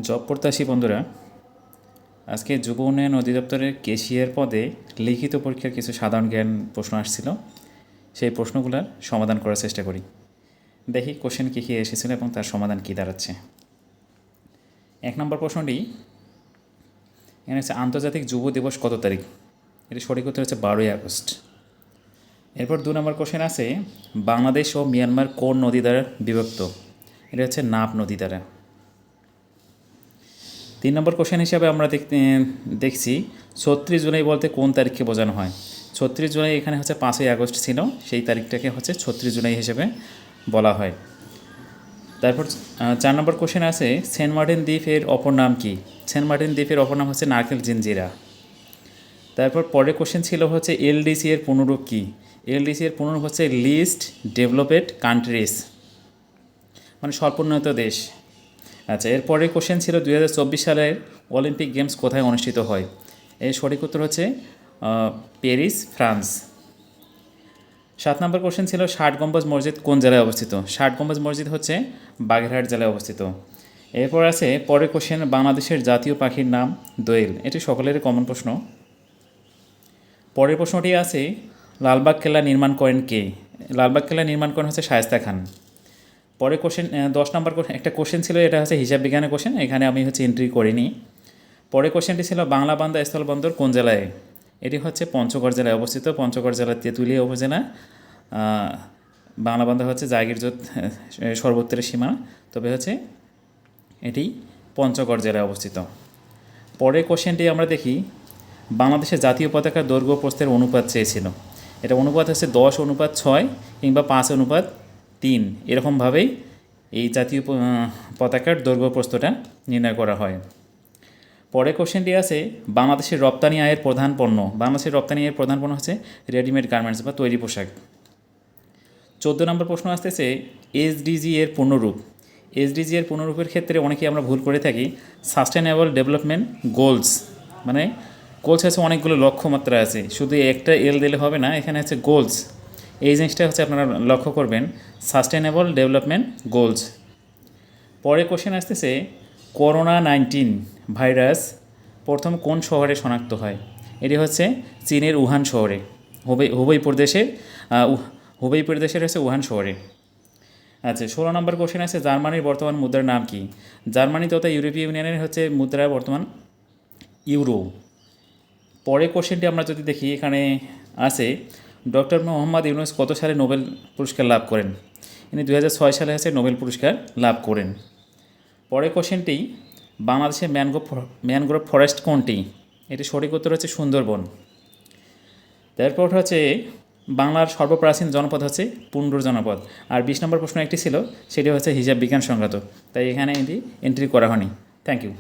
Job প্রত্যাশী বন্ধুরা, আজকে যুব উন্নয়ন অধিদপ্তরের ক্যাশিয়ার পদে লিখিত পরীক্ষার কিছু সাধারণ জ্ঞান প্রশ্ন আসছিল। সেই প্রশ্নগুলোর সমাধান করার চেষ্টা করি। দেখি কোশ্চেন কী কী এসেছিল এবং তার সমাধান কী দাঁড়াচ্ছে। 1 নম্বর প্রশ্নটি এখানে হচ্ছে আন্তর্জাতিক যুব দিবস কত তারিখ? এটি সঠিক উত্তর হচ্ছে 12ই আগস্ট। এরপর 2 নম্বর কোশ্চেন আছে বাংলাদেশ ও মিয়ানমার কোন নদী দ্বারা বিভক্ত? এটা হচ্ছে নাব নদী দ্বারা। 3 নম্বর কোশ্চেন হিসাবে আমরা দেখছি 36 জুলাই বলতে কোন তারিখকে বোঝানো হয়? 36 জুলাই এখানে হচ্ছে 5ই আগস্ট ছিল, সেই তারিখটাকে হচ্ছে 36 জুলাই হিসেবে বলা হয়। তারপর 4 নম্বর কোশ্চেন আছে সেন্ট মার্টিন দ্বীপের অপর নাম কি? সেন্ট মার্টিন দ্বীপের অপর নাম হচ্ছে নারকেল জিঞ্জিরা। তারপর পরের কোশ্চেন ছিল হচ্ছে এলডিসি এর পুনরূপ কি? এলডিসি এর পুনরূপ হচ্ছে লিস্ট ডেভেলপড কান্ট্রিজ, মানে স্বল্পোন্নত দেশ। আচ্ছা, এরপরের কোশ্চেন ছিল 2024 সালের অলিম্পিক গেমস কোথায় অনুষ্ঠিত হয়? এর সঠিক উত্তর হচ্ছে প্যারিস, ফ্রান্স। 7 নম্বর কোশ্চেন ছিল 60 গম্বুজ মসজিদ কোন জেলায় অবস্থিত? 60 গম্বুজ মসজিদ হচ্ছে বাগেরহাট জেলায় অবস্থিত। এরপর আছে পরের কোশ্চেন বাংলাদেশের জাতীয় পাখির নাম দোয়েল, এটি সকলেরই কমন প্রশ্ন। পরের প্রশ্নটি আছে লালবাগ কেল্লা নির্মাণ করেন কে? লালবাগ কেল্লা নির্মাণ করেন হচ্ছে শায়েস্তা খান। পরের কোশ্চেন 10 নম্বর একটা কোশ্চেন ছিল, এটা হচ্ছে হিসাব বিজ্ঞানের কোশ্চেন, এখানে আমি হচ্ছে এন্ট্রি করিনি। পরের কোশ্চেনটি ছিল বাংলা বান্দা স্থলবন্দর কোন জেলায়? এটি হচ্ছে পঞ্চগড় জেলায় অবস্থিত। পঞ্চগড় জেলার তেঁতুলিয়া উপজেলা। বাংলা বান্দা হচ্ছে জাগিরজোত সর্বোত্তরের সীমা, তবে হচ্ছে এটি পঞ্চগড় জেলায় অবস্থিত। পরের কোশ্চেনটি আমরা দেখি বাংলাদেশের জাতীয় পতাকার দৈর্ঘ্য প্রস্থের অনুপাত চেয়েছিল। এটা অনুপাত হচ্ছে 10:6 কিংবা 5:3, এরকমভাবেই এই জাতীয় পতাকার দৈর্ঘ্য প্রস্থটা নির্ণয় করা হয়। পরের কোশ্চেনটি আছে বাংলাদেশের রপ্তানি আয়ের প্রধান পণ্য। বাংলাদেশের রপ্তানি আয়ের প্রধান পণ্য হচ্ছে রেডিমেড গার্মেন্টস বা তৈরি পোশাক। 14 নম্বর প্রশ্ন আসতেছে এসডিজি এর পূর্ণরূপ। এসডিজি এর পূর্ণরূপের ক্ষেত্রে অনেকেই আমরা ভুল করে থাকি সাস্টেনেবল ডেভেলপমেন্ট গোলস, মানে গোলস হচ্ছে অনেকগুলো লক্ষ্যমাত্রা আছে, শুধু একটা এল দিলে হবে না, এখানে হচ্ছে গোলস। এই জিনিসটা হচ্ছে আপনারা লক্ষ্য করবেন, সাস্টেনেবল ডেভেলপমেন্ট গোলস। পরে কোশ্চেন আসতেছে করোনা-19 ভাইরাস প্রথম কোন শহরে শনাক্ত হয়? এটি হচ্ছে চীনের উহান শহরে, হুবেই প্রদেশের হচ্ছে উহান শহরে। আচ্ছা, 16 নম্বর কোশ্চেন আছে জার্মানির বর্তমান মুদ্রার নাম কি? জার্মানি তথা ইউরোপীয় ইউনিয়নের হচ্ছে মুদ্রা বর্তমান ইউরো। পরের কোশ্চেনটি আমরা যদি দেখি, এখানে আছে ডক্টর মোহাম্মদ ইউনূস কত সালে নোবেল পুরস্কার লাভ করেন? ইনি 2006 সালে হচ্ছে নোবেল পুরস্কার লাভ করেন। পরের কোশ্চেনটি বাংলাদেশের ম্যানগ্রোভ ফরেস্ট কোনটি? এটি সঠিক উত্তর হচ্ছে সুন্দরবন। তারপর হচ্ছে বাংলার সর্বপ্রাচীন জনপদ হচ্ছে পুণ্ড্র জনপদ। আর 20 নম্বর প্রশ্ন একটি ছিল, সেটি হচ্ছে হিসাব বিজ্ঞান সংক্রান্ত, তাই এখানে এটি এন্ট্রি করা হয়নি। Thank you.